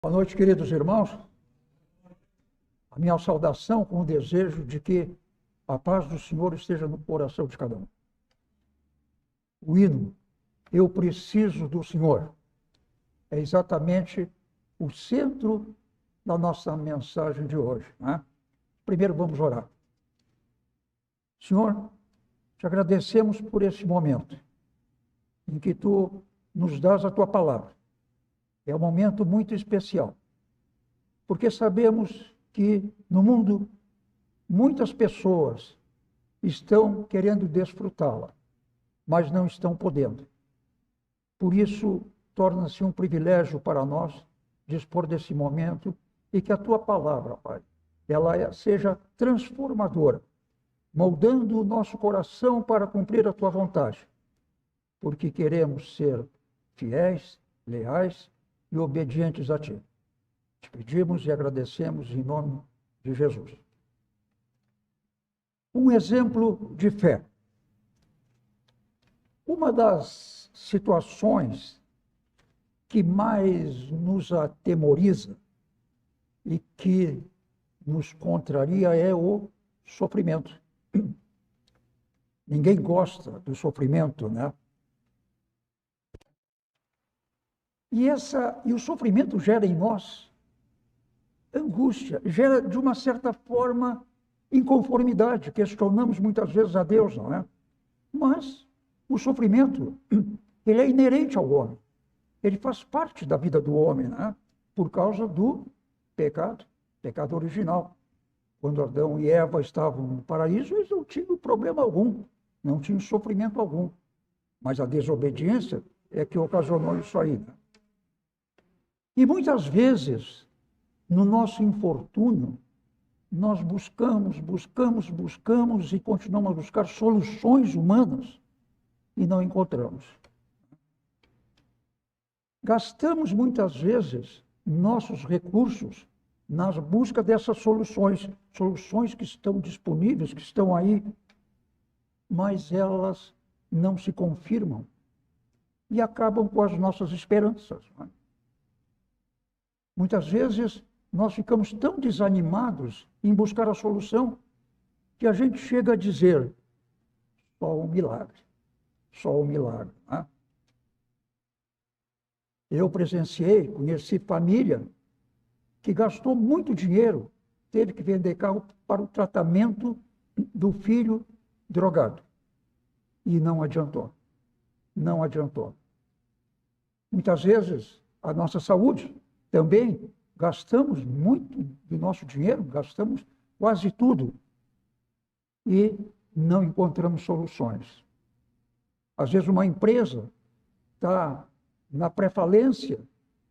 Boa noite, queridos irmãos. A minha saudação com o desejo de que a paz do Senhor esteja no coração de cada um. O hino, Eu Preciso do Senhor, é exatamente o centro da nossa mensagem de hoje, né? Primeiro vamos orar. Senhor, te agradecemos por esse momento em que tu nos dás a tua palavra. É um momento muito especial, porque sabemos que no mundo muitas pessoas estão querendo desfrutá-la, mas não estão podendo. Por isso, torna-se um privilégio para nós dispor desse momento e que a tua palavra, Pai, ela seja transformadora, moldando o nosso coração para cumprir a tua vontade, porque queremos ser fiéis, leais e obedientes a ti. Te pedimos e agradecemos em nome de Jesus. Um exemplo de fé. Uma das situações que mais nos atemoriza e que nos contraria é o sofrimento. Ninguém gosta do sofrimento, né? E o sofrimento gera em nós angústia, gera de uma certa forma inconformidade, questionamos muitas vezes a Deus, não é? Mas o sofrimento, ele é inerente ao homem, ele faz parte da vida do homem, né? Por causa do pecado original. Quando Adão e Eva estavam no paraíso, eles não tinham problema algum, não tinham sofrimento algum, mas a desobediência é que ocasionou isso aí, né? E muitas vezes, no nosso infortúnio, nós buscamos e continuamos a buscar soluções humanas e não encontramos. Gastamos muitas vezes nossos recursos na busca dessas soluções que estão disponíveis, que estão aí, mas elas não se confirmam e acabam com as nossas esperanças, não é? Muitas vezes nós ficamos tão desanimados em buscar a solução que a gente chega a dizer só um milagre, né? Eu conheci família que gastou muito dinheiro, teve que vender carro para o tratamento do filho drogado. E não adiantou. Muitas vezes a nossa saúde também gastamos muito do nosso dinheiro, gastamos quase tudo e não encontramos soluções. Às vezes uma empresa está na pré-falência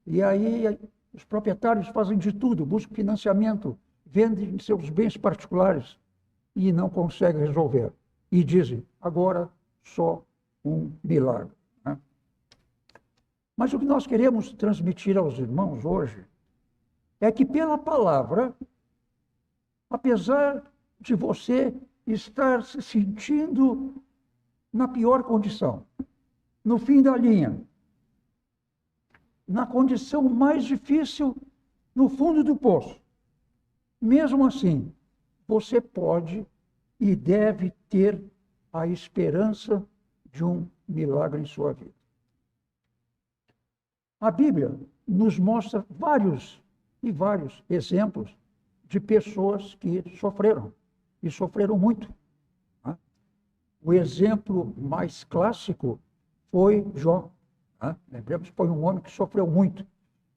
e aí os proprietários fazem de tudo, buscam financiamento, vendem seus bens particulares e não conseguem resolver. E dizem, agora só um milagre, né? Mas o que nós queremos transmitir aos irmãos hoje é que pela palavra, apesar de você estar se sentindo na pior condição, no fim da linha, na condição mais difícil, no fundo do poço, mesmo assim, você pode e deve ter a esperança de um milagre em sua vida. A Bíblia nos mostra vários exemplos de pessoas que sofreram, e sofreram muito, né? O exemplo mais clássico foi Jó, né? Lembramos que foi um homem que sofreu muito.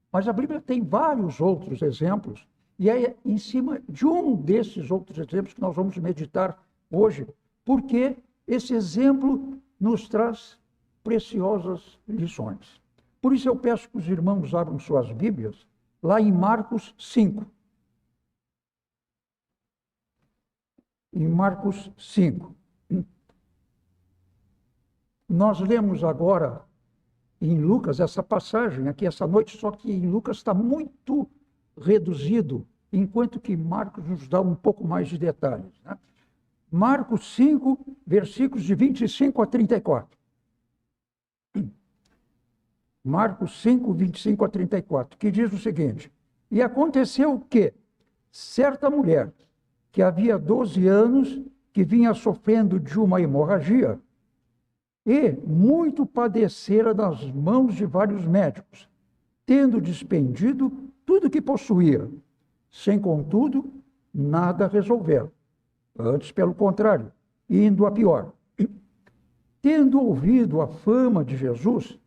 Mas a Bíblia tem vários outros exemplos, e é em cima de um desses outros exemplos que nós vamos meditar hoje, porque esse exemplo nos traz preciosas lições. Por isso eu peço que os irmãos abram suas Bíblias, lá em Marcos 5. Em Marcos 5. Nós lemos agora em Lucas essa passagem aqui essa noite, só que em Lucas está muito reduzido, enquanto que Marcos nos dá um pouco mais de detalhes, né? Marcos 5, versículos de 25 a 34. Marcos 5, 25 a 34, que diz o seguinte: E aconteceu que certa mulher, que havia 12 anos, que vinha sofrendo de uma hemorragia, e muito padecera das mãos de vários médicos, tendo despendido tudo que possuía, sem, contudo, nada resolver. Antes, pelo contrário, indo a pior. Tendo ouvido a fama de Jesus,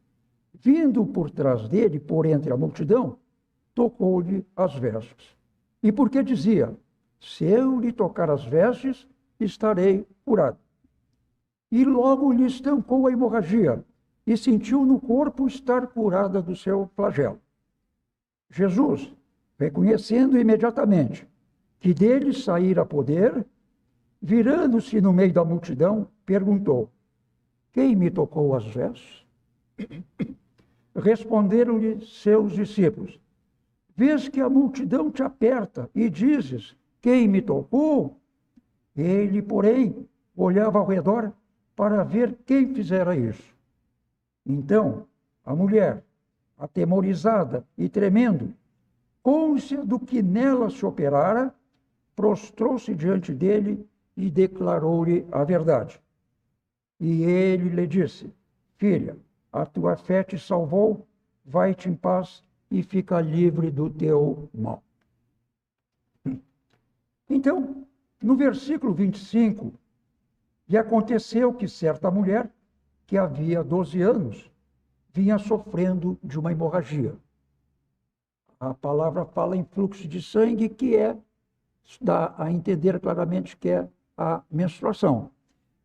vindo por trás dele, por entre a multidão, tocou-lhe as vestes. E porque dizia: se eu lhe tocar as vestes, estarei curado. E logo lhe estancou a hemorragia, e sentiu no corpo estar curada do seu flagelo. Jesus, reconhecendo imediatamente que dele saíra poder, virando-se no meio da multidão, perguntou: quem me tocou as vestes? Responderam-lhe seus discípulos: vês que a multidão te aperta e dizes: quem me tocou? Ele, porém, olhava ao redor para ver quem fizera isso. Então, a mulher, atemorizada e tremendo, cônscia do que nela se operara, prostrou-se diante dele e declarou-lhe a verdade. E ele lhe disse: filha, a tua fé te salvou, vai-te em paz e fica livre do teu mal. Então, no versículo 25, e aconteceu que certa mulher, que havia 12 anos, vinha sofrendo de uma hemorragia. A palavra fala em fluxo de sangue, que dá a entender claramente que é a menstruação.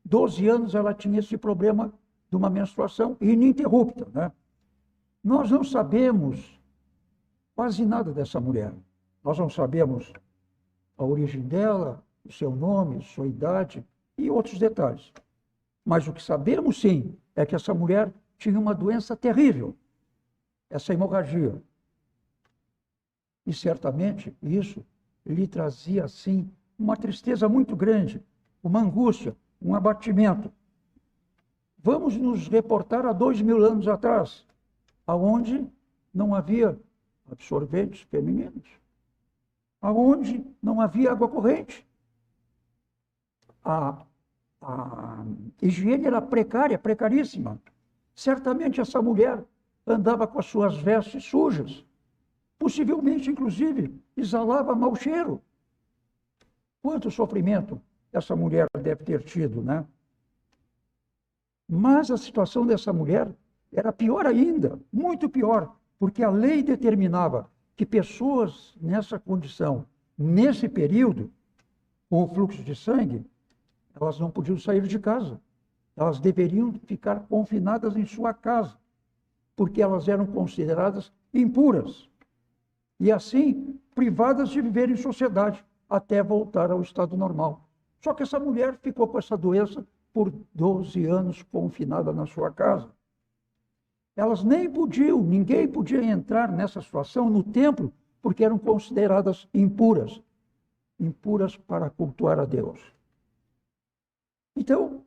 12 anos ela tinha esse problema de uma menstruação ininterrupta, né? Nós não sabemos quase nada dessa mulher. Nós não sabemos a origem dela, o seu nome, sua idade e outros detalhes. Mas o que sabemos, sim, é que essa mulher tinha uma doença terrível, essa hemorragia. E certamente isso lhe trazia, assim, uma tristeza muito grande, uma angústia, um abatimento. Vamos nos reportar a 2000 anos atrás, aonde não havia absorventes femininos, aonde não havia água corrente. A higiene era precária, precaríssima. Certamente essa mulher andava com as suas vestes sujas, possivelmente, inclusive, exalava mau cheiro. Quanto sofrimento essa mulher deve ter tido, né? Mas a situação dessa mulher era pior ainda, muito pior, porque a lei determinava que pessoas nessa condição, nesse período, com o fluxo de sangue, elas não podiam sair de casa. Elas deveriam ficar confinadas em sua casa, porque elas eram consideradas impuras. E assim, privadas de viver em sociedade, até voltar ao estado normal. Só que essa mulher ficou com essa doença por 12 anos confinada na sua casa. Elas nem podiam, ninguém podia entrar nessa situação no templo, porque eram consideradas impuras. Impuras para cultuar a Deus. Então,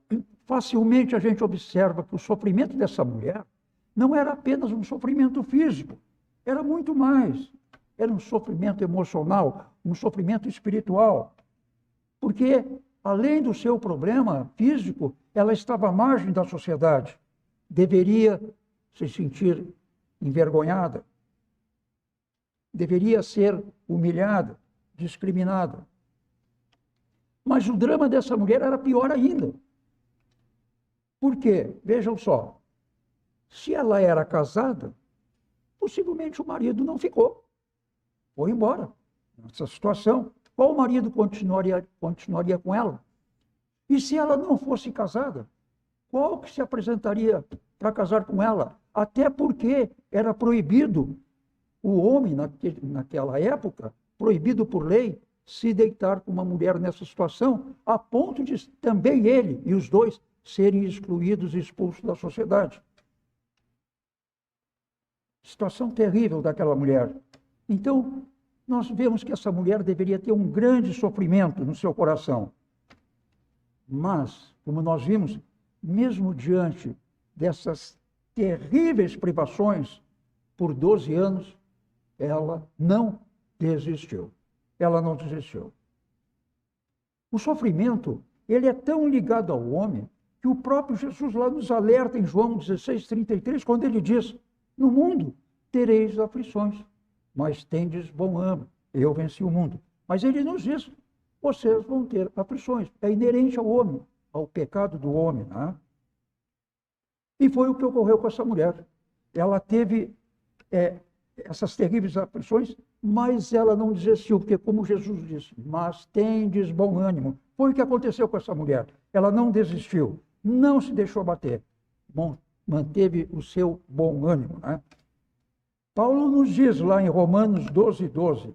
facilmente a gente observa que o sofrimento dessa mulher não era apenas um sofrimento físico, era muito mais. Era um sofrimento emocional, um sofrimento espiritual. Porque, além do seu problema físico, ela estava à margem da sociedade. Deveria se sentir envergonhada. Deveria ser humilhada, discriminada. Mas o drama dessa mulher era pior ainda. Por quê? Vejam só. Se ela era casada, possivelmente o marido não ficou. Foi embora. Nessa situação, qual marido continuaria com ela? E se ela não fosse casada, qual que se apresentaria para casar com ela? Até porque era proibido o homem, naquela época, proibido por lei, se deitar com uma mulher nessa situação, a ponto de também ele e os dois serem excluídos e expulsos da sociedade. Situação terrível daquela mulher. Então, nós vemos que essa mulher deveria ter um grande sofrimento no seu coração. Mas, como nós vimos, mesmo diante dessas terríveis privações por 12 anos, ela não desistiu. Ela não desistiu. O sofrimento, ele é tão ligado ao homem que o próprio Jesus lá nos alerta em João 16:33, quando ele diz: no mundo tereis aflições, mas tendes bom ânimo, eu venci o mundo. Mas ele nos diz: vocês vão ter aflições. É inerente ao homem, ao pecado do homem, né? E foi o que ocorreu com essa mulher. Ela teve essas terríveis aflições, mas ela não desistiu, porque como Jesus disse, mas tendes bom ânimo. Foi o que aconteceu com essa mulher. Ela não desistiu, não se deixou abater, manteve o seu bom ânimo, né? Paulo nos diz lá em Romanos 12:12,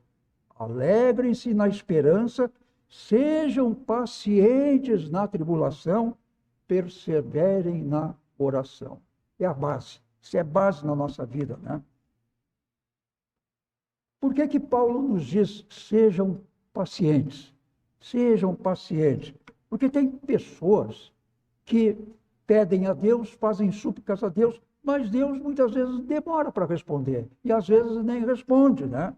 alegrem-se na esperança, sejam pacientes na tribulação, perseverem na oração. É a base, isso é base na nossa vida, né? Por que Paulo nos diz, sejam pacientes? Sejam pacientes. Porque tem pessoas que pedem a Deus, fazem súplicas a Deus, mas Deus muitas vezes demora para responder. E às vezes nem responde, né?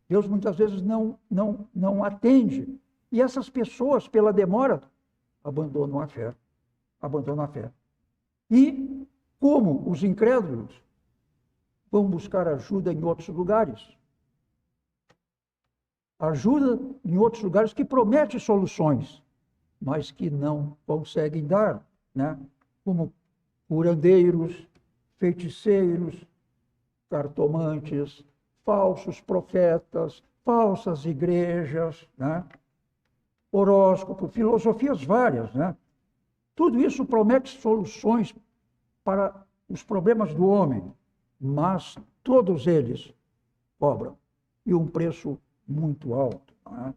Deus muitas vezes não atende. E essas pessoas, pela demora, abandonam a fé. Abandonam a fé. E como os incrédulos vão buscar ajuda em outros lugares? Ajuda em outros lugares que promete soluções, mas que não conseguem dar, né? Como curandeiros, feiticeiros, cartomantes, falsos profetas, falsas igrejas, né? Horóscopo, filosofias várias, né? Tudo isso promete soluções para os problemas do homem, mas todos eles cobram, e um preço muito alto, né?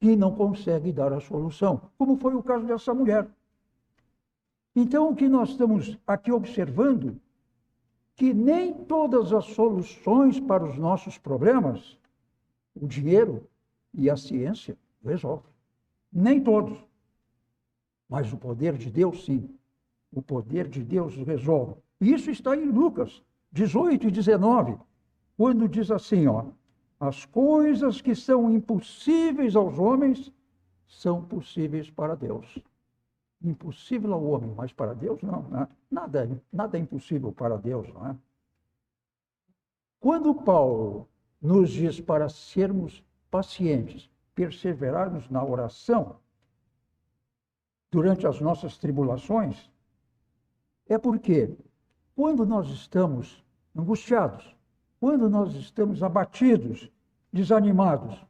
E não consegue dar a solução, como foi o caso dessa mulher. Então, o que nós estamos aqui observando, que nem todas as soluções para os nossos problemas, o dinheiro e a ciência resolvem. Nem todos. Mas o poder de Deus, sim. O poder de Deus resolve. E isso está em Lucas 18:19, quando diz assim, ó, as coisas que são impossíveis aos homens são possíveis para Deus. Impossível ao homem, mas para Deus não, né? Nada é impossível para Deus, não é? Quando Paulo nos diz para sermos pacientes, perseverarmos na oração durante as nossas tribulações, é porque quando nós estamos angustiados, quando nós estamos abatidos, desanimados,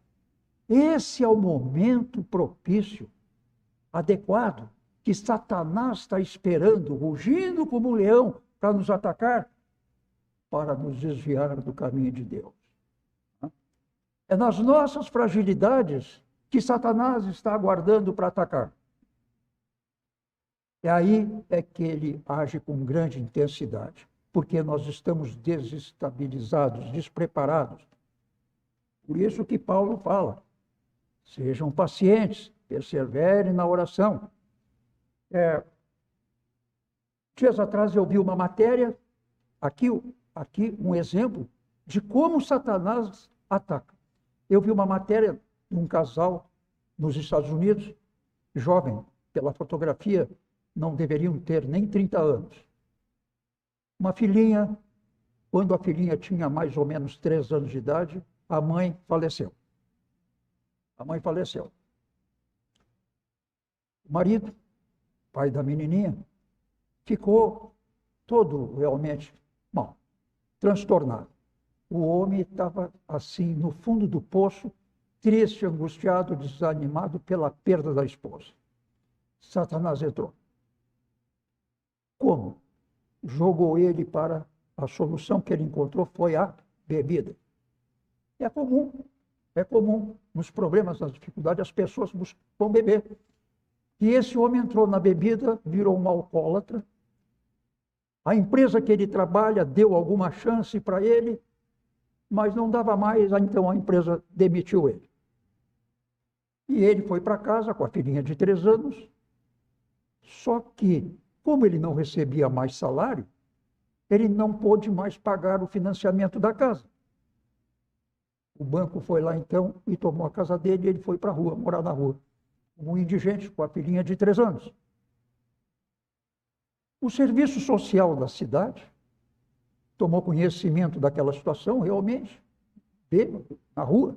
esse é o momento propício, adequado, que Satanás está esperando, rugindo como um leão, para nos atacar, para nos desviar do caminho de Deus. É nas nossas fragilidades que Satanás está aguardando para atacar. E aí é que ele age com grande intensidade, porque nós estamos desestabilizados, despreparados. Por isso que Paulo fala, sejam pacientes, perseverem na oração. Dias atrás eu vi uma matéria, aqui um exemplo de como Satanás ataca. Eu vi uma matéria de um casal nos Estados Unidos, jovem, pela fotografia, não deveriam ter nem 30 anos. Uma filhinha, quando a filhinha tinha mais ou menos 3 anos de idade, a mãe faleceu. A mãe faleceu. O marido, pai da menininha, ficou todo realmente mal, transtornado. O homem estava assim, no fundo do poço, triste, angustiado, desanimado pela perda da esposa. Satanás entrou. Como? Jogou ele para a solução que ele encontrou foi a bebida. É comum nos problemas, nas dificuldades, as pessoas vão beber. E esse homem entrou na bebida, virou um alcoólatra. A empresa que ele trabalha deu alguma chance para ele, mas não dava mais, então a empresa demitiu ele. E ele foi para casa com a filhinha de 3 anos, só que, como ele não recebia mais salário, ele não pôde mais pagar o financiamento da casa. O banco foi lá então e tomou a casa dele e ele foi para a rua, morar na rua. Um indigente com a filhinha de 3 anos. O serviço social da cidade tomou conhecimento daquela situação, realmente, bêbado, na rua.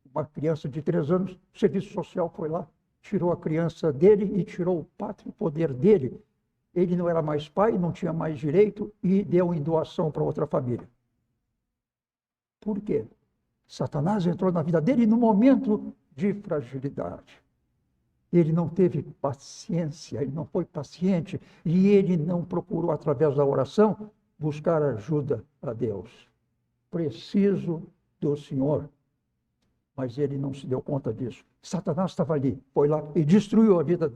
Uma criança de 3 anos, o serviço social foi lá, tirou a criança dele e tirou o pátrio poder dele. Ele não era mais pai, não tinha mais direito e deu em doação para outra família. Por quê? Satanás entrou na vida dele no momento de fragilidade. Ele não teve paciência, ele não foi paciente e ele não procurou, através da oração, buscar ajuda a Deus. Preciso do Senhor. Mas ele não se deu conta disso. Satanás estava ali, foi lá e destruiu a vida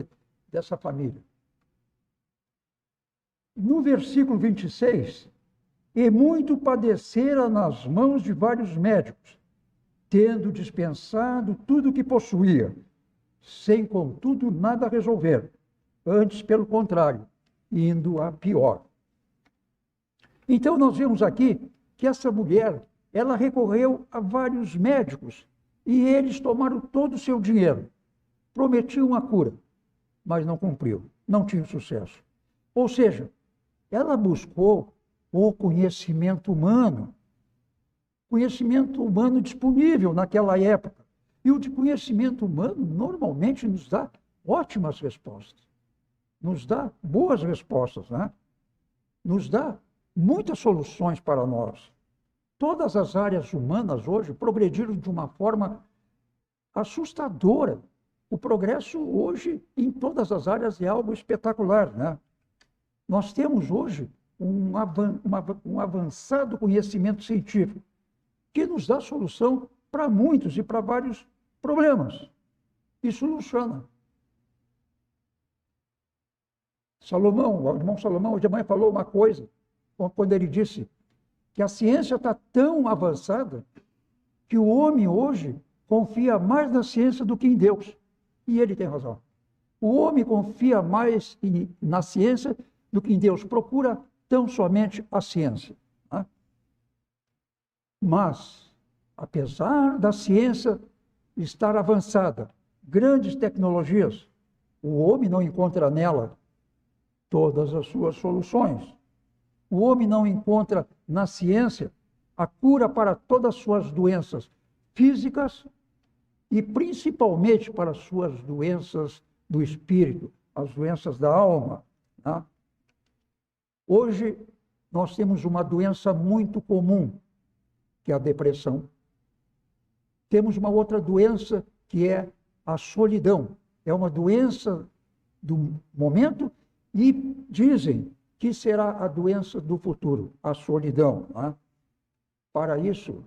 dessa família. No versículo 26, e muito padecera nas mãos de vários médicos, tendo dispensado tudo o que possuía, sem, contudo, nada resolver. Antes, pelo contrário, indo a pior. Então, nós vemos aqui que essa mulher, ela recorreu a vários médicos e eles tomaram todo o seu dinheiro. Prometiam a cura, mas não cumpriu, não tinha sucesso. Ou seja, ela buscou o conhecimento humano disponível naquela época. E o de conhecimento humano normalmente nos dá ótimas respostas, nos dá boas respostas, né? Nos dá muitas soluções para nós. Todas as áreas humanas hoje progrediram de uma forma assustadora. O progresso hoje em todas as áreas é algo espetacular, né? Nós temos hoje um avançado conhecimento científico que nos dá solução para muitos e para vários problemas e soluciona. Salomão, o irmão Salomão, hoje de manhã falou uma coisa, quando ele disse que a ciência está tão avançada que o homem hoje confia mais na ciência do que em Deus. E ele tem razão. O homem confia mais na ciência do que em Deus. Procura tão somente a ciência. Né? Mas, apesar da ciência estar avançada, grandes tecnologias, o homem não encontra nela todas as suas soluções. O homem não encontra na ciência a cura para todas as suas doenças físicas e principalmente para as suas doenças do espírito, as doenças da alma. Né? Hoje, nós temos uma doença muito comum, que é a depressão. Temos uma outra doença que é a solidão. É uma doença do momento e dizem que será a doença do futuro, a solidão. Né? Para isso,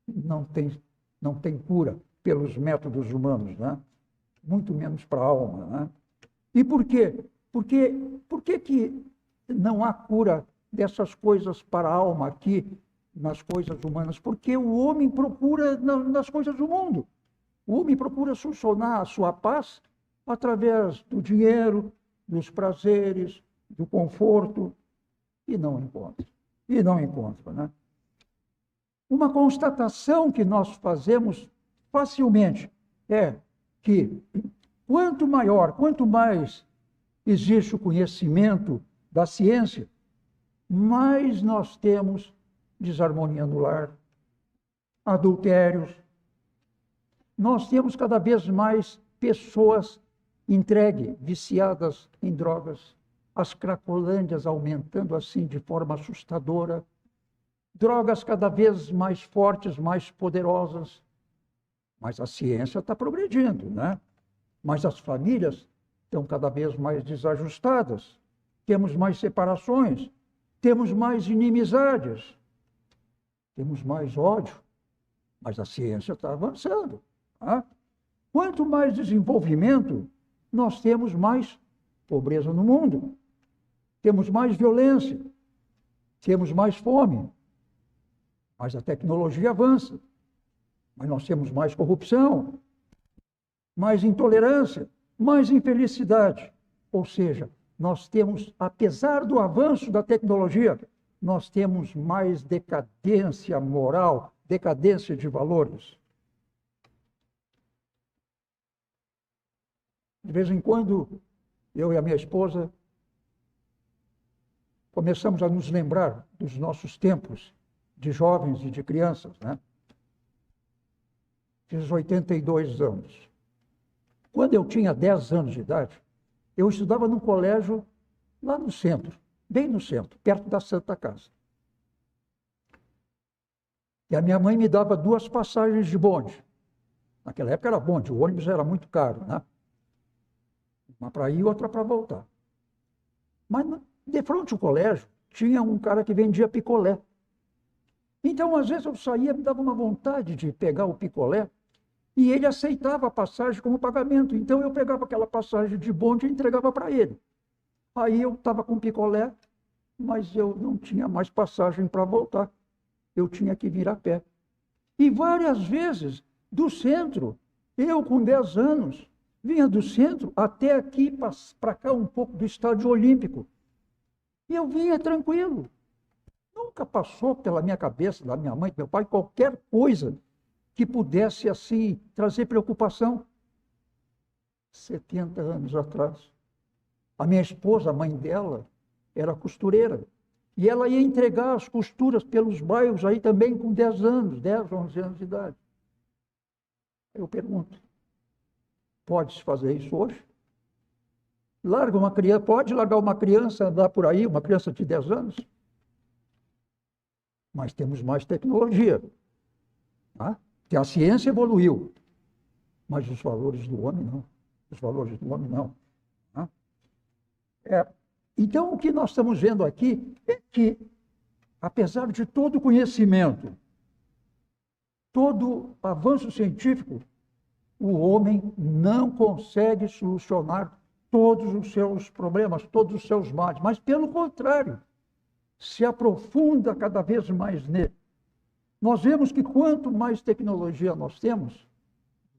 não tem cura pelos métodos humanos, né? Muito menos para a alma. Né? E por quê? Por que que não há cura dessas coisas para a alma aqui, nas coisas humanas? Porque o homem procura nas coisas do mundo. O homem procura solucionar a sua paz através do dinheiro, dos prazeres, do conforto, e não encontra. Né? Uma constatação que nós fazemos facilmente é que quanto mais existe o conhecimento da ciência, mais nós temos desarmonia no lar, adultérios. Nós temos cada vez mais pessoas entregues, viciadas em drogas, as cracolândias aumentando assim de forma assustadora, drogas cada vez mais fortes, mais poderosas. Mas a ciência está progredindo, né? Mas as famílias estão cada vez mais desajustadas. Temos mais separações, temos mais inimizades, temos mais ódio. Mas a ciência está avançando. Tá? Quanto mais desenvolvimento, nós temos mais pobreza no mundo. Temos mais violência, temos mais fome. Mas a tecnologia avança. Mas nós temos mais corrupção, mais intolerância, mais infelicidade. Ou seja, nós temos, apesar do avanço da tecnologia, nós temos mais decadência moral, decadência de valores. De vez em quando, eu e a minha esposa começamos a nos lembrar dos nossos tempos de jovens e de crianças, né? Fiz 82 anos. Quando eu tinha 10 anos de idade, eu estudava num colégio lá no centro, bem no centro, perto da Santa Casa. E a minha mãe me dava 2 passagens de bonde. Naquela época era bonde, o ônibus era muito caro, né? Uma para ir e outra para voltar. Mas de frente ao colégio, tinha um cara que vendia picolé. Então, às vezes, eu saía, me dava uma vontade de pegar o picolé, e ele aceitava a passagem como pagamento. Então, eu pegava aquela passagem de bonde e entregava para ele. Aí eu estava com picolé, mas eu não tinha mais passagem para voltar. Eu tinha que vir a pé. E várias vezes, do centro, eu com 10 anos, vinha do centro até aqui, para cá um pouco do Estádio Olímpico. E eu vinha tranquilo. Nunca passou pela minha cabeça, da minha mãe, do meu pai, qualquer coisa que pudesse, assim, trazer preocupação. 70 anos atrás. A minha esposa, a mãe dela, era costureira. E ela ia entregar as costuras pelos bairros aí também com 10 anos, 10, 11 anos de idade. Eu pergunto, pode-se fazer isso hoje? Larga uma criança, pode largar uma criança andar por aí, uma criança de 10 anos? Mas temos mais tecnologia. Tá? A ciência evoluiu, mas os valores do homem não. Os valores do homem não. Tá? Então, o que nós estamos vendo aqui é que, apesar de todo o conhecimento, todo avanço científico, o homem não consegue solucionar todos os seus problemas, todos os seus males, mas, pelo contrário, se aprofunda cada vez mais nele. Nós vemos que quanto mais tecnologia nós temos,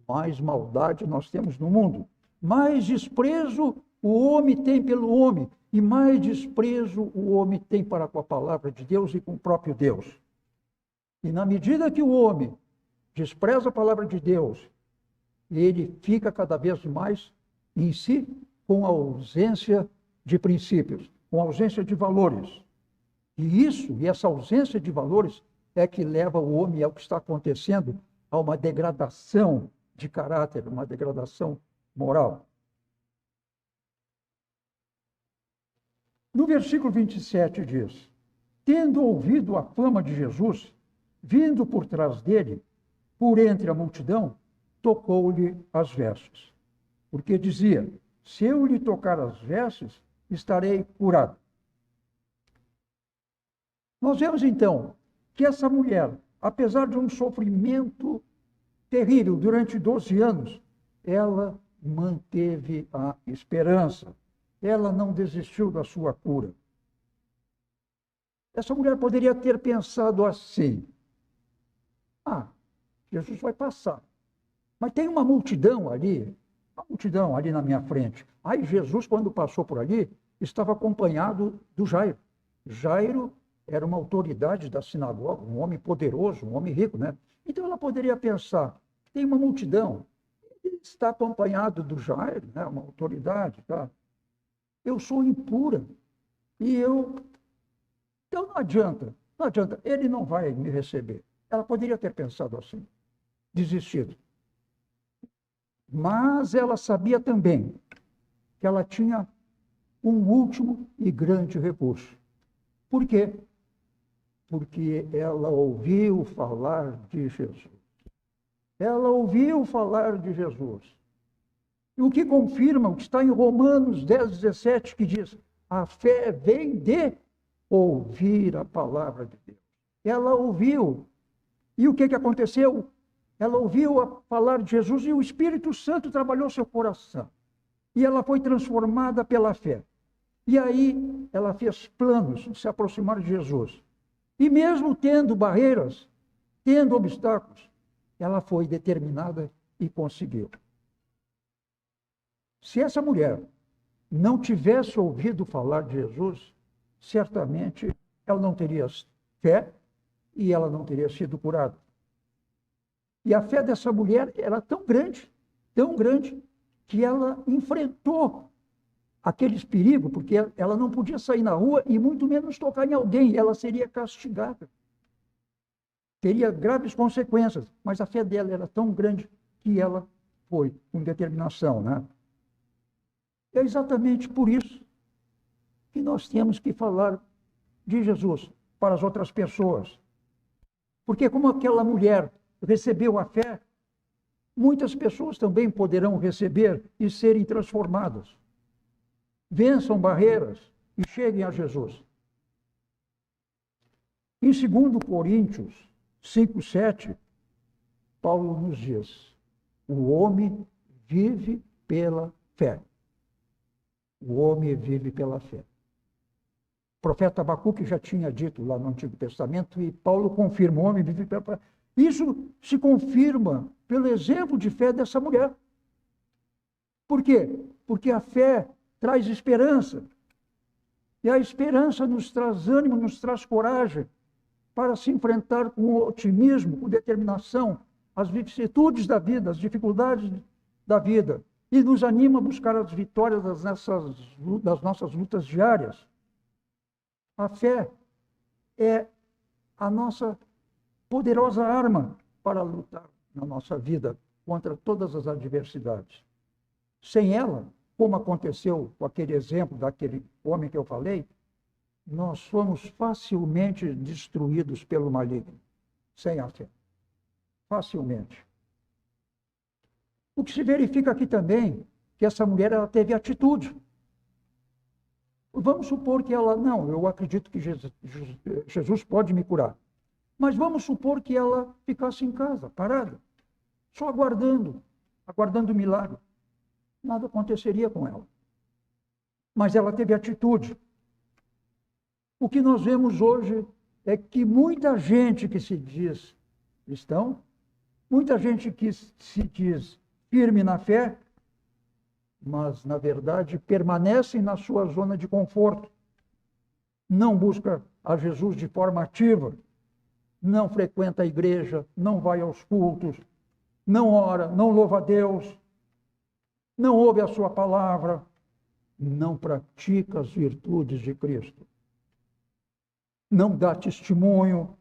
mais maldade nós temos no mundo. Mais desprezo o homem tem pelo homem, e mais desprezo o homem tem para com a palavra de Deus e com o próprio Deus. E na medida que o homem despreza a palavra de Deus, ele fica cada vez mais em si com a ausência de princípios, com a ausência de valores. E essa ausência de valores é que leva o homem ao que está acontecendo, a uma degradação de caráter, uma degradação moral. No versículo 27 diz, tendo ouvido a fama de Jesus, vindo por trás dele, por entre a multidão, tocou-lhe as vestes. Porque dizia, se eu lhe tocar as vestes, estarei curado. Nós vemos então que essa mulher, apesar de um sofrimento terrível durante 12 anos, ela manteve a esperança. Ela não desistiu da sua cura. Essa mulher poderia ter pensado assim, Jesus vai passar. Mas tem uma multidão ali na minha frente. Aí Jesus, quando passou por ali, estava acompanhado do Jairo. Jairo era uma autoridade da sinagoga, um homem poderoso, um homem rico, né? Então ela poderia pensar, tem uma multidão, ele está acompanhado do Jairo, né? Uma autoridade, tá? Eu sou impura, então não adianta, ele não vai me receber. Ela poderia ter pensado assim, desistido. Mas ela sabia também que ela tinha um último e grande recurso. Por quê? Porque ela ouviu falar de Jesus. Ela ouviu falar de Jesus. E o que confirma, o que está em Romanos 10, 17, que diz, a fé vem de ouvir a palavra de Deus. Ela ouviu. E o que aconteceu? Ela ouviu a falar de Jesus e o Espírito Santo trabalhou seu coração. E ela foi transformada pela fé. E aí ela fez planos de se aproximar de Jesus. E mesmo tendo barreiras, tendo obstáculos, ela foi determinada e conseguiu. Se essa mulher não tivesse ouvido falar de Jesus, certamente ela não teria fé e ela não teria sido curada. E a fé dessa mulher era tão grande, que ela enfrentou aqueles perigos, porque ela não podia sair na rua e muito menos tocar em alguém, ela seria castigada. Teria graves consequências, mas a fé dela era tão grande que ela foi com determinação, né? É exatamente por isso que nós temos que falar de Jesus para as outras pessoas. Porque como aquela mulher recebeu a fé, muitas pessoas também poderão receber e serem transformadas. Vençam barreiras e cheguem a Jesus. Em 2 Coríntios 5:7, Paulo nos diz: o homem vive pela fé. O homem vive pela fé. O profeta Abacuque já tinha dito lá no Antigo Testamento, e Paulo confirma: o homem vive pela fé. Isso se confirma pelo exemplo de fé dessa mulher. Por quê? Porque a fé traz esperança. E a esperança nos traz ânimo, nos traz coragem para se enfrentar com otimismo, com determinação, as vicissitudes da vida, as dificuldades da vida. E nos anima a buscar as vitórias das nossas lutas diárias. A fé é a nossa poderosa arma para lutar na nossa vida contra todas as adversidades. Sem ela, como aconteceu com aquele exemplo daquele homem que eu falei, nós somos facilmente destruídos pelo maligno. Sem a fé. Facilmente. O que se verifica aqui também, que essa mulher ela teve atitude. Vamos supor que ela, não, eu acredito que Jesus pode me curar. Mas vamos supor que ela ficasse em casa, parada, só aguardando o milagre. Nada aconteceria com ela. Mas ela teve atitude. O que nós vemos hoje é que muita gente que se diz cristão, muita gente que se diz firme na fé, mas, na verdade, permanecem na sua zona de conforto. Não busca a Jesus de forma ativa, não frequenta a igreja, não vai aos cultos, não ora, não louva a Deus, não ouve a sua palavra, não pratica as virtudes de Cristo, não dá testemunho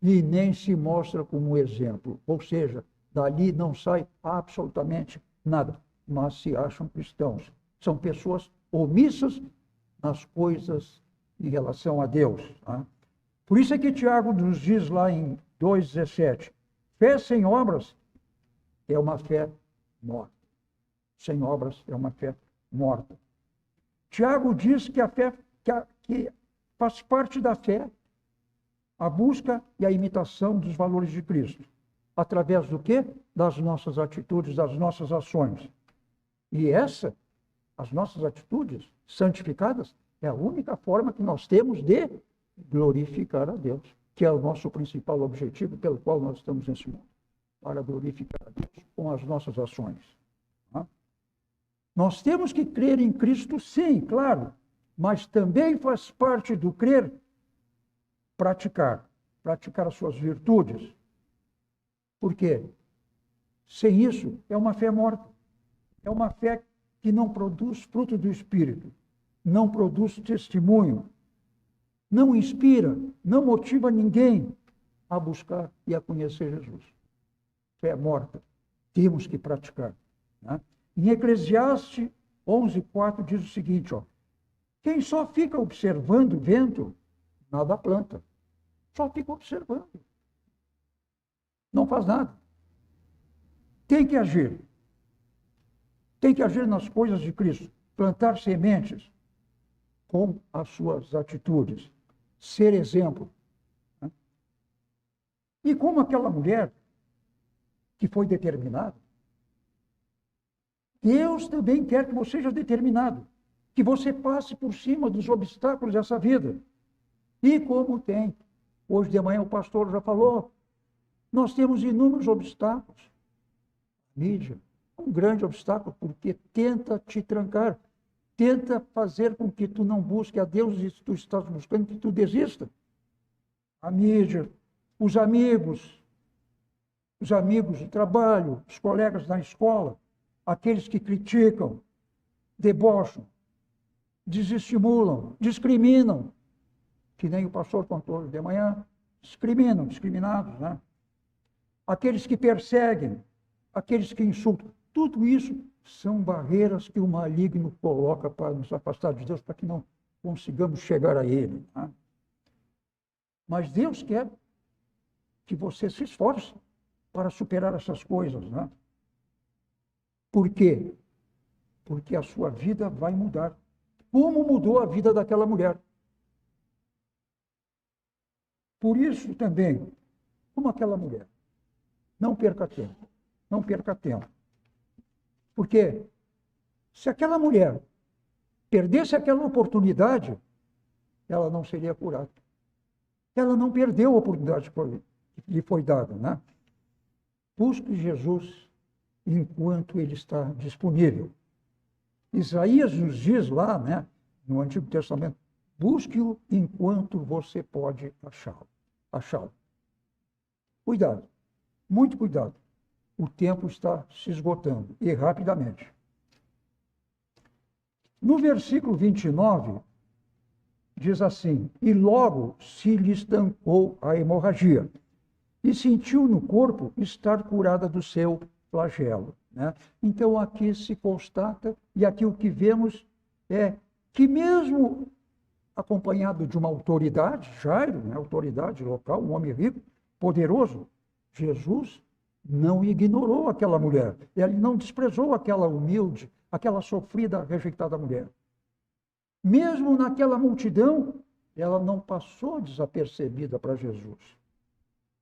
e nem se mostra como exemplo. Ou seja, dali não sai absolutamente nada, mas se acham cristãos. São pessoas omissas nas coisas em relação a Deus. Tá? Por isso é que Tiago nos diz lá em 2,17, fé sem obras é uma fé morta. Sem obras é uma fé morta. Tiago diz que a fé, que faz parte da fé a busca e a imitação dos valores de Cristo. Através do quê? Das nossas atitudes, das nossas ações. E as nossas atitudes santificadas, é a única forma que nós temos de glorificar a Deus, que é o nosso principal objetivo pelo qual nós estamos nesse mundo, para glorificar a Deus com as nossas ações. Tá? Nós temos que crer em Cristo, sim, claro, mas também faz parte do crer praticar as suas virtudes. Por quê? Sem isso, é uma fé morta. É uma fé que não produz fruto do Espírito, não produz testemunho, não inspira, não motiva ninguém a buscar e a conhecer Jesus. Fé morta. Temos que praticar. Né? Em Eclesiastes 11:4 diz o seguinte, ó, quem só fica observando o vento, nada planta. Só fica observando. Não faz nada. Tem que agir. Tem que agir nas coisas de Cristo. Plantar sementes com as suas atitudes. Ser exemplo. Né? E como aquela mulher que foi determinada, Deus também quer que você seja determinado. Que você passe por cima dos obstáculos dessa vida. E como tem. Hoje de manhã o pastor já falou, nós temos inúmeros obstáculos. Mídia, um grande obstáculo, porque tenta te trancar, tenta fazer com que tu não busque a Deus e tu estás buscando que tu desista. A mídia, os amigos do trabalho, os colegas da escola, aqueles que criticam, debocham, desestimulam, discriminam, que nem o pastor contou de manhã, discriminados, né? Aqueles que perseguem, aqueles que insultam, tudo isso são barreiras que o maligno coloca para nos afastar de Deus, para que não consigamos chegar a Ele. Né? Mas Deus quer que você se esforce para superar essas coisas. Né? Por quê? Porque a sua vida vai mudar. Como mudou a vida daquela mulher. Por isso também, como aquela mulher, não perca tempo. Não perca tempo. Porque se aquela mulher perdesse aquela oportunidade, ela não seria curada. Ela não perdeu a oportunidade que lhe foi dada, né? Busque Jesus enquanto ele está disponível. Isaías nos diz lá, né, no Antigo Testamento, busque-o enquanto você pode achá-lo. Cuidado, muito cuidado. O tempo está se esgotando, e rapidamente. No versículo 29, diz assim, e logo se lhe estancou a hemorragia, e sentiu no corpo estar curada do seu flagelo. Né? Então aqui se constata, e aqui o que vemos é que mesmo acompanhado de uma autoridade, Jairo, né, autoridade local, um homem rico, poderoso, Jesus não ignorou aquela mulher. Ele não desprezou aquela humilde, aquela sofrida, rejeitada mulher. Mesmo naquela multidão, ela não passou desapercebida para Jesus.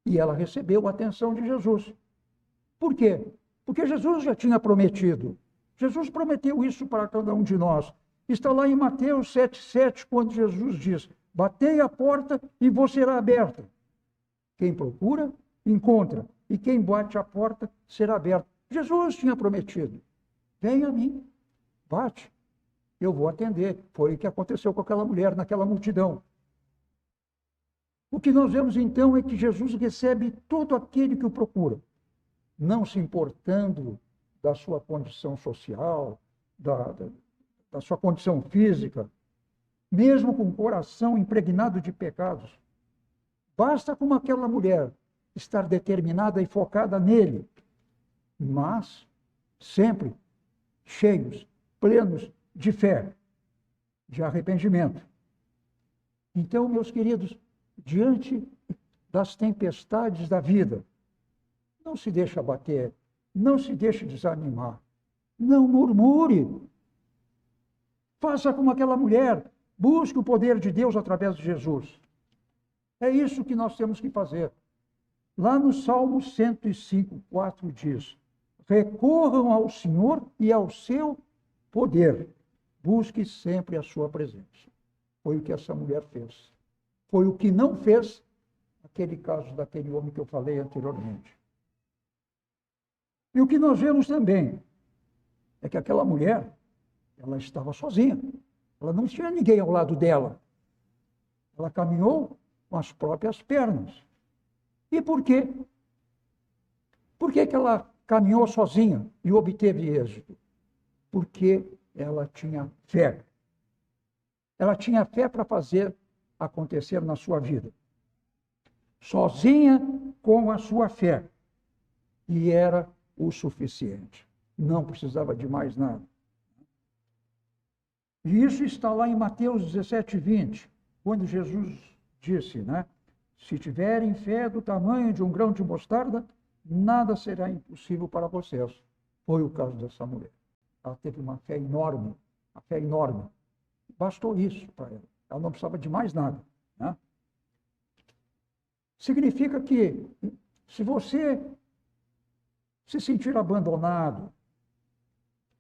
E ela recebeu a atenção de Jesus. Por quê? Porque Jesus já tinha prometido. Jesus prometeu isso para cada um de nós. Está lá em Mateus 7,7, quando Jesus diz, batei a porta e vos será aberta. Quem procura, encontra. E quem bate a porta, será aberta. Jesus tinha prometido. Venha a mim, bate. Eu vou atender. Foi o que aconteceu com aquela mulher naquela multidão. O que nós vemos então é que Jesus recebe todo aquele que o procura, não se importando da sua condição social, da sua condição física, mesmo com o coração impregnado de pecados. Basta como aquela mulher estar determinada e focada nele, mas sempre cheios, plenos de fé, de arrependimento. Então, meus queridos, diante das tempestades da vida, não se deixe abater, não se deixe desanimar, não murmure. Faça como aquela mulher, busque o poder de Deus através de Jesus. É isso que nós temos que fazer. Lá no Salmo 105:4 diz, recorram ao Senhor e ao seu poder. Busque sempre a sua presença. Foi o que essa mulher fez. Foi o que não fez aquele caso daquele homem que eu falei anteriormente. E o que nós vemos também é que aquela mulher, ela estava sozinha. Ela não tinha ninguém ao lado dela. Ela caminhou com as próprias pernas. E por quê? Por que ela caminhou sozinha e obteve êxito? Porque ela tinha fé. Ela tinha fé para fazer acontecer na sua vida. Sozinha com a sua fé. E era o suficiente. Não precisava de mais nada. E isso está lá em Mateus 17:20, quando Jesus disse, né? Se tiverem fé do tamanho de um grão de mostarda, nada será impossível para vocês. Foi o caso dessa mulher. Ela teve uma fé enorme, uma fé enorme. Bastou isso para ela. Ela não precisava de mais nada. Né? Significa que, se você se sentir abandonado,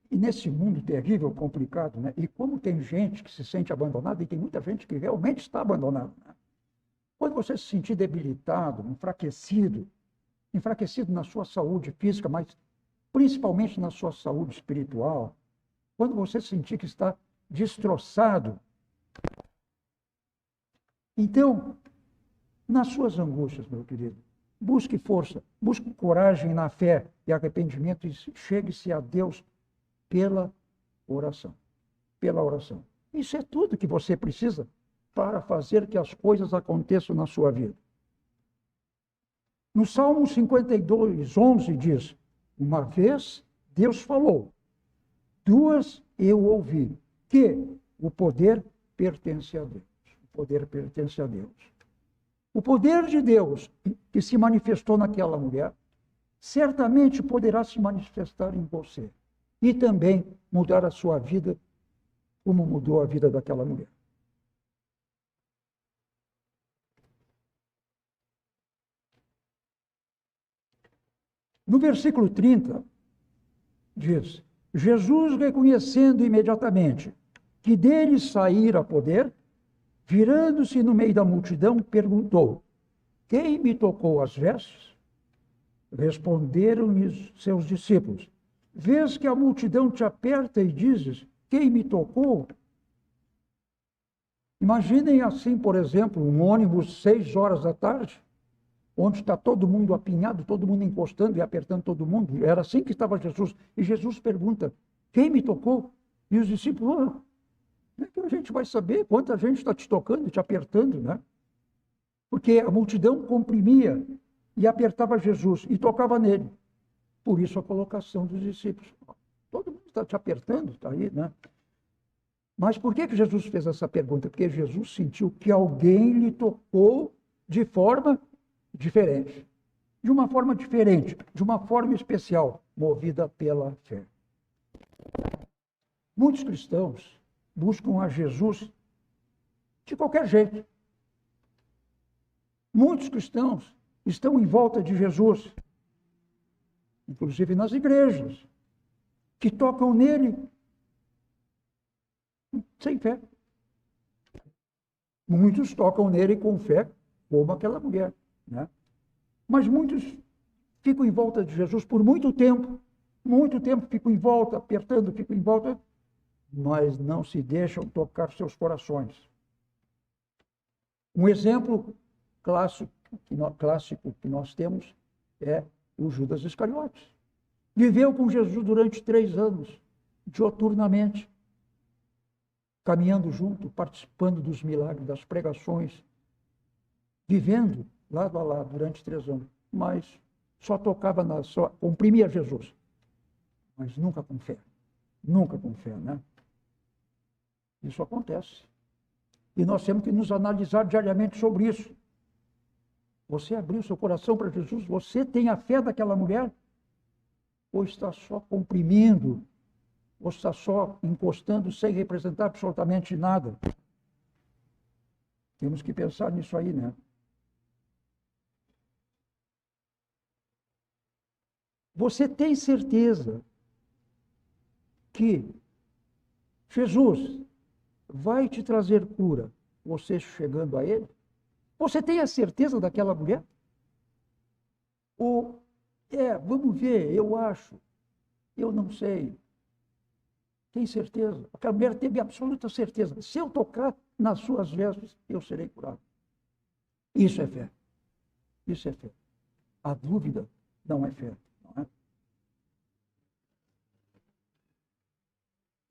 e nesse mundo terrível, complicado, né? E como tem gente que se sente abandonada, e tem muita gente que realmente está abandonada. Né? Quando você se sentir debilitado, enfraquecido na sua saúde física, mas principalmente na sua saúde espiritual, quando você sentir que está destroçado. Então, nas suas angústias, meu querido, busque força, busque coragem na fé e arrependimento e chegue-se a Deus pela oração. Pela oração. Isso é tudo que você precisa para fazer que as coisas aconteçam na sua vida. No Salmo 52, 11 diz: uma vez Deus falou, duas eu ouvi, que o poder pertence a Deus. O poder pertence a Deus. O poder de Deus que se manifestou naquela mulher, certamente poderá se manifestar em você. E também mudar a sua vida, como mudou a vida daquela mulher. No versículo 30, diz: Jesus, reconhecendo imediatamente que dele saíra poder, virando-se no meio da multidão, perguntou: quem me tocou as vestes? Responderam-lhe seus discípulos: vês que a multidão te aperta e dizes: quem me tocou? Imaginem assim, por exemplo, um ônibus 6 horas da tarde, onde está todo mundo apinhado, todo mundo encostando e apertando todo mundo. Era assim que estava Jesus. E Jesus pergunta: quem me tocou? E os discípulos: como é que a gente vai saber quanta gente está te tocando, te apertando, né? Porque a multidão comprimia e apertava Jesus e tocava nele. Por isso a colocação dos discípulos: todo mundo está te apertando, está aí, né? Mas por que Jesus fez essa pergunta? Porque Jesus sentiu que alguém lhe tocou de forma diferente. De uma forma diferente, de uma forma especial, movida pela fé. Muitos cristãos buscam a Jesus de qualquer jeito. Muitos cristãos estão em volta de Jesus, inclusive nas igrejas, que tocam nele sem fé. Muitos tocam nele com fé, como aquela mulher, né? Mas muitos ficam em volta de Jesus por muito tempo ficam em volta, apertando, ficam em volta, mas não se deixam tocar seus corações. Um exemplo clássico que nós temos é o Judas Iscariotes. Viveu com Jesus durante 3 anos, dioturnamente, caminhando junto, participando dos milagres, das pregações, vivendo lado a lado durante 3 anos, mas só tocava só comprimia Jesus, mas nunca com fé, né? Isso acontece. E nós temos que nos analisar diariamente sobre isso. Você abriu seu coração para Jesus? Você tem a fé daquela mulher? Ou está só comprimindo? Ou está só encostando sem representar absolutamente nada? Temos que pensar nisso aí, né? Você tem certeza que Jesus vai te trazer cura, você chegando a Ele? Você tem a certeza daquela mulher? Ou, vamos ver, eu acho, eu não sei. Tem certeza? Aquela mulher teve absoluta certeza. Se eu tocar nas suas vestes, eu serei curado. Isso é fé. Isso é fé. A dúvida não é fé. Não é?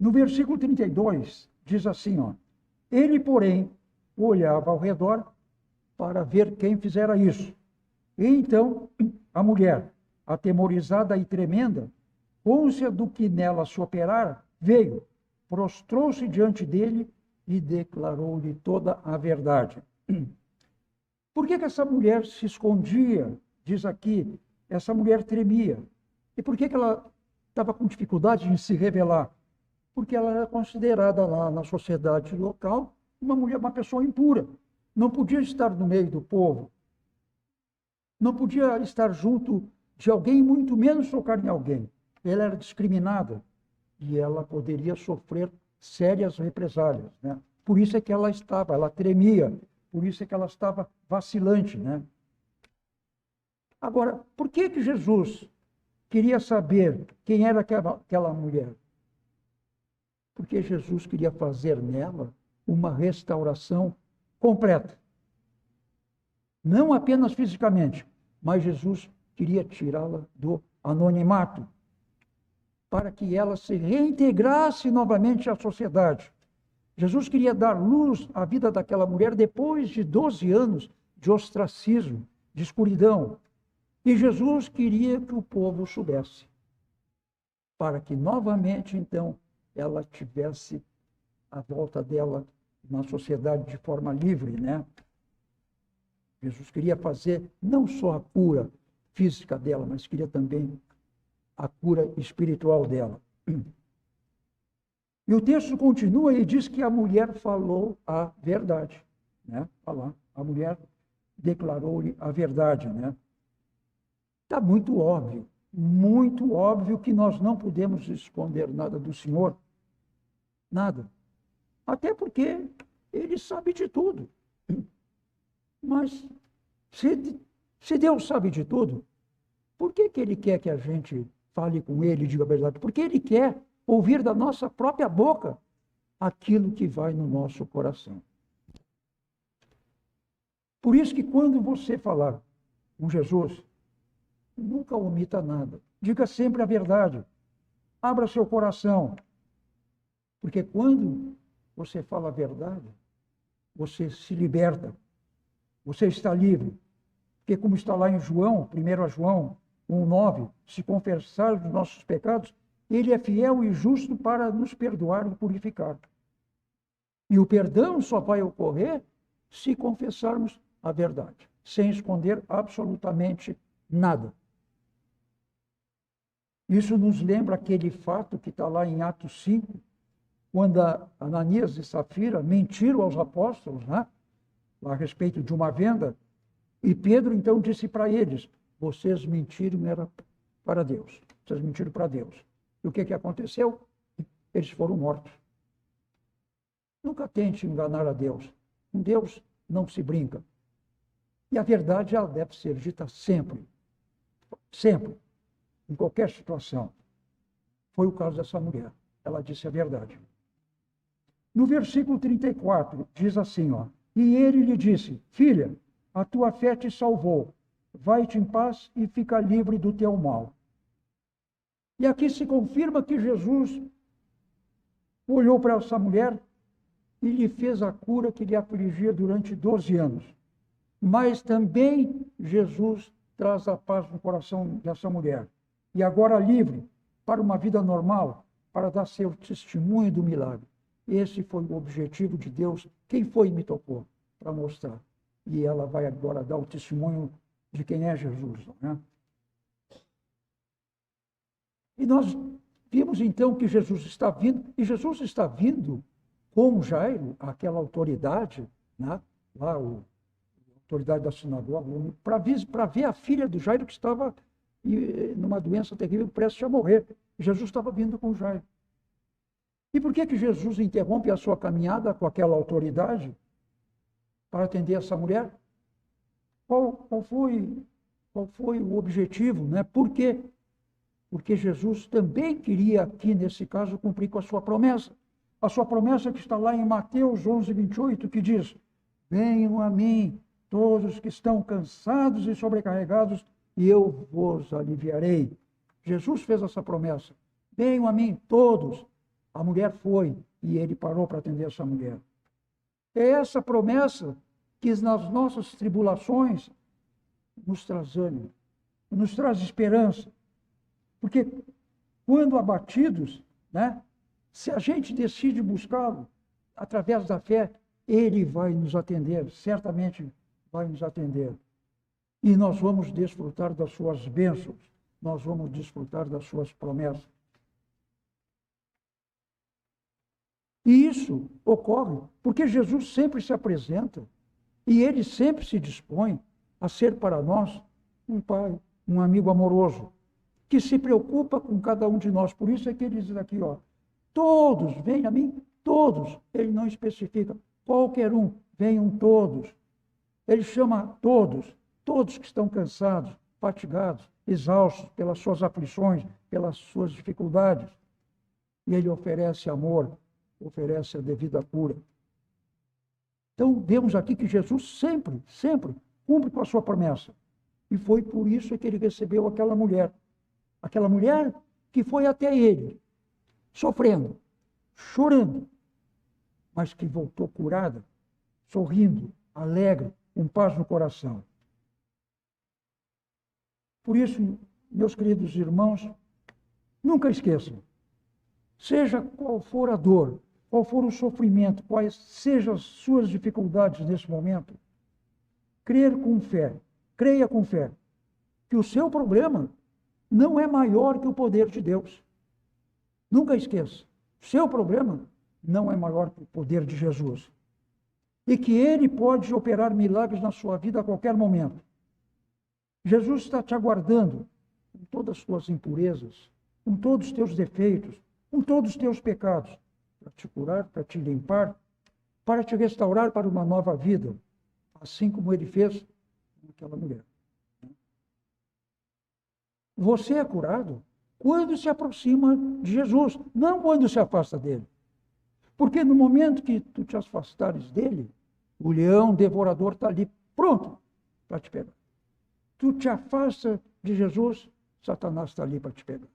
No versículo 32, diz assim, ó: ele, porém, olhava ao redor para ver quem fizera isso. E então, a mulher, atemorizada e tremenda, cônscia do que nela se operara, veio, prostrou-se diante dele e declarou-lhe toda a verdade. Por que essa mulher se escondia? Diz aqui, essa mulher tremia. E por que ela estava com dificuldade em se revelar? Porque ela era considerada lá na sociedade local uma mulher, uma pessoa impura. Não podia estar no meio do povo. Não podia estar junto de alguém, muito menos tocar em alguém. Ela era discriminada e ela poderia sofrer sérias represálias, né? Por isso é que ela tremia, por isso é que ela estava vacilante, né? Agora, por que Jesus queria saber quem era aquela mulher? Porque Jesus queria fazer nela uma restauração completa. Não apenas fisicamente, mas Jesus queria tirá-la do anonimato, para que ela se reintegrasse novamente à sociedade. Jesus queria dar luz à vida daquela mulher depois de 12 anos de ostracismo, de escuridão. E Jesus queria que o povo soubesse, para que novamente, então, ela tivesse a volta dela na sociedade de forma livre, né? Jesus queria fazer não só a cura física dela, mas queria também a cura espiritual dela. E o texto continua e diz que a mulher falou a verdade, né? A mulher declarou-lhe a verdade, né? Está muito óbvio que nós não podemos esconder nada do Senhor, nada. Até porque ele sabe de tudo. Mas se Deus sabe de tudo, por que ele quer que a gente fale com ele e diga a verdade? Porque ele quer ouvir da nossa própria boca aquilo que vai no nosso coração. Por isso que quando você falar com Jesus, nunca omita nada. Diga sempre a verdade. Abra seu coração. Porque quando você fala a verdade, você se liberta. Você está livre. Porque como está lá em João, 1 João 1,9, se confessar os nossos pecados, ele é fiel e justo para nos perdoar e purificar. E o perdão só vai ocorrer se confessarmos a verdade, sem esconder absolutamente nada. Isso nos lembra aquele fato que está lá em Atos 5, quando Ananias e Safira mentiram aos apóstolos, né? A respeito de uma venda, e Pedro então disse para eles: vocês mentiram, era para Deus. Vocês mentiram para Deus. E o que aconteceu? Eles foram mortos. Nunca tente enganar a Deus. Com Deus não se brinca. E a verdade, ela deve ser dita sempre. Sempre. Em qualquer situação. Foi o caso dessa mulher. Ela disse a verdade. No versículo 34, diz assim, ó: e ele lhe disse: filha, a tua fé te salvou. Vai-te em paz e fica livre do teu mal. E aqui se confirma que Jesus olhou para essa mulher e lhe fez a cura que lhe afligia durante 12 anos. Mas também Jesus traz a paz no coração dessa mulher. E agora livre para uma vida normal, para dar seu testemunho do milagre. Esse foi o objetivo de Deus. Quem foi e me tocou? Para mostrar. E ela vai agora dar o testemunho de quem é Jesus, né? E nós vimos então que Jesus está vindo, e Jesus está vindo com Jairo, aquela autoridade, né? Lá a autoridade da sinagoga, para ver a filha do Jairo que estava numa doença terrível, prestes a morrer. Jesus estava vindo com Jairo. E por que Jesus interrompe a sua caminhada com aquela autoridade para atender essa mulher? Qual foi o objetivo, né? Por quê? Porque Jesus também queria aqui, nesse caso, cumprir com a sua promessa. A sua promessa que está lá em Mateus 11:28, que diz: venham a mim todos que estão cansados e sobrecarregados, e eu vos aliviarei. Jesus fez essa promessa. Venham a mim todos. A mulher foi, e ele parou para atender essa mulher. É essa promessa que nas nossas tribulações nos traz ânimo, nos traz esperança. Porque quando abatidos, né, se a gente decide buscá-lo através da fé, ele vai nos atender, certamente vai nos atender. E nós vamos desfrutar das suas bênçãos, nós vamos desfrutar das suas promessas. E isso ocorre porque Jesus sempre se apresenta e ele sempre se dispõe a ser para nós um pai, um amigo amoroso, que se preocupa com cada um de nós. Por isso é que ele diz aqui, ó, todos, venham a mim, todos. Ele não especifica, qualquer um, venham todos. Ele chama todos, todos que estão cansados, fatigados, exaustos pelas suas aflições, pelas suas dificuldades. E ele oferece amor, oferece a devida cura. Então, vemos aqui que Jesus sempre, sempre cumpre com a sua promessa. E foi por isso que ele recebeu aquela mulher. Aquela mulher que foi até ele, sofrendo, chorando, mas que voltou curada, sorrindo, alegre, com paz no coração. Por isso, meus queridos irmãos, nunca esqueçam, seja qual for a dor, qual for o sofrimento, quais sejam as suas dificuldades nesse momento, creia com fé, que o seu problema não é maior que o poder de Deus. Nunca esqueça, o seu problema não é maior que o poder de Jesus. E que Ele pode operar milagres na sua vida a qualquer momento. Jesus está te aguardando com todas as suas impurezas, com todos os teus defeitos, com todos os teus pecados, para te curar, para te limpar, para te restaurar para uma nova vida, assim como Ele fez com aquela mulher. Você é curado quando se aproxima de Jesus, não quando se afasta dele. Porque no momento que tu te afastares dele, o leão devorador está ali pronto para te pegar. Tu te afasta de Jesus, Satanás está ali para te pegar.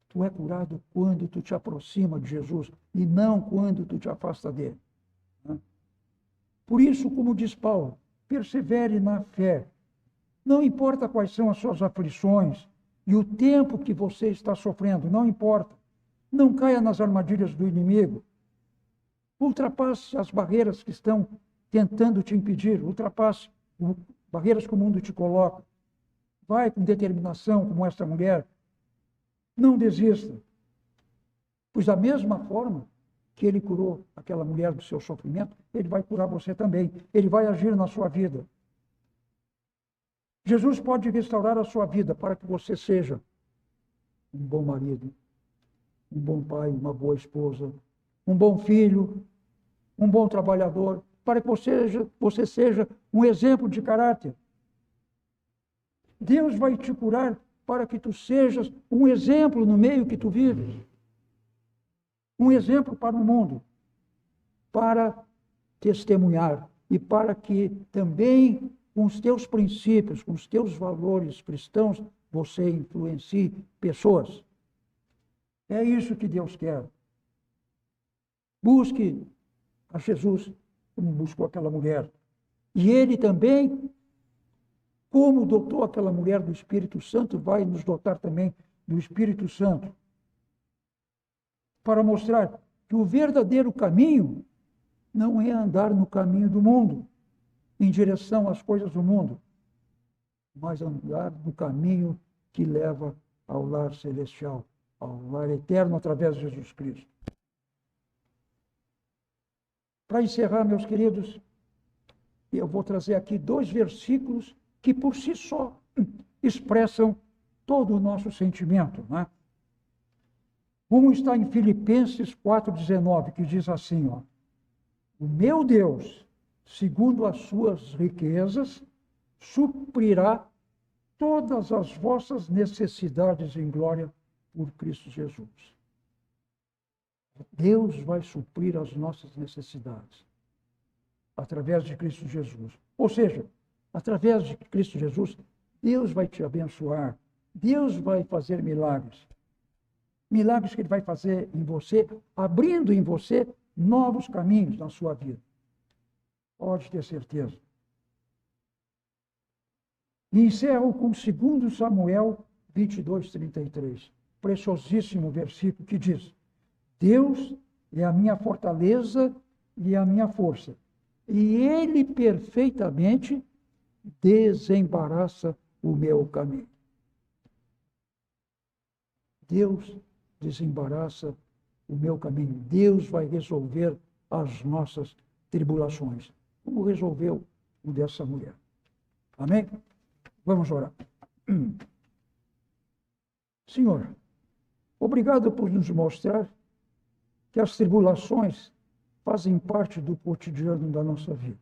Tu é curado quando tu te aproxima de Jesus e não quando tu te afasta dele. Por isso, como diz Paulo, persevere na fé. Não importa quais são as suas aflições e o tempo que você está sofrendo, não importa. Não caia nas armadilhas do inimigo. Ultrapasse as barreiras que estão tentando te impedir. Ultrapasse barreiras que o mundo te coloca. Vai com determinação, como esta mulher. Não desista. Pois da mesma forma que ele curou aquela mulher do seu sofrimento, ele vai curar você também. Ele vai agir na sua vida. Jesus pode restaurar a sua vida para que você seja um bom marido, um bom pai, uma boa esposa, um bom filho, um bom trabalhador, para que você seja um exemplo de caráter. Deus vai te curar para que tu sejas um exemplo no meio que tu vives. Um exemplo para o mundo, para testemunhar e para que também com os teus princípios, com os teus valores cristãos, você influencie pessoas. É isso que Deus quer. Busque a Jesus como buscou aquela mulher. E ele também, como dotou aquela mulher do Espírito Santo, vai nos dotar também do Espírito Santo. Para mostrar que o verdadeiro caminho não é andar no caminho do mundo, em direção às coisas do mundo, mas andar no caminho que leva ao lar celestial, ao lar eterno através de Jesus Cristo. Para encerrar, meus queridos, eu vou trazer aqui 2 versículos que por si só expressam todo o nosso sentimento, né? Um está em Filipenses 4,19, que diz assim, ó: o meu Deus, segundo as suas riquezas, suprirá todas as vossas necessidades em glória por Cristo Jesus. Deus vai suprir as nossas necessidades através de Cristo Jesus. Ou seja, através de Cristo Jesus, Deus vai te abençoar. Deus vai fazer milagres. Milagres que Ele vai fazer em você, abrindo em você novos caminhos na sua vida. Pode ter certeza. E encerro com 2 Samuel 22:33. Preciosíssimo versículo que diz: Deus é a minha fortaleza e a minha força, e Ele perfeitamente desembaraça o meu caminho. Deus desembaraça o meu caminho. Deus vai resolver as nossas tribulações, como resolveu o dessa mulher. Amém? Vamos orar. Senhor, obrigado por nos mostrar que as tribulações fazem parte do cotidiano da nossa vida,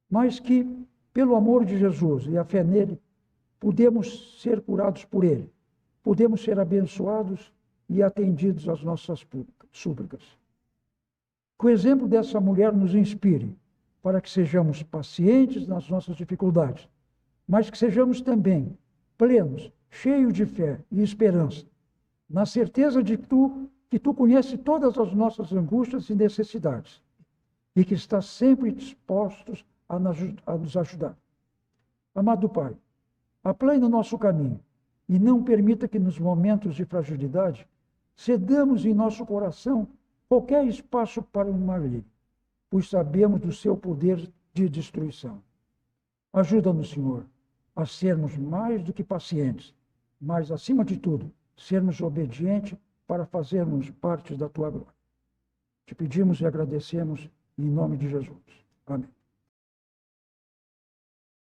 mas que, pelo amor de Jesus e a fé nele, podemos ser curados por ele, podemos ser abençoados e atendidos às nossas súplicas. Que o exemplo dessa mulher nos inspire para que sejamos pacientes nas nossas dificuldades, mas que sejamos também plenos, cheios de fé e esperança, na certeza de que tu conheces todas as nossas angústias e necessidades e que estás sempre dispostos a nos ajudar. Amado Pai, aplane o nosso caminho e não permita que nos momentos de fragilidade cedamos em nosso coração qualquer espaço para o maligno, pois sabemos do seu poder de destruição. Ajuda-nos, Senhor, a sermos mais do que pacientes, mas, acima de tudo, sermos obedientes para fazermos parte da Tua glória. Te pedimos e agradecemos em nome de Jesus. Amém.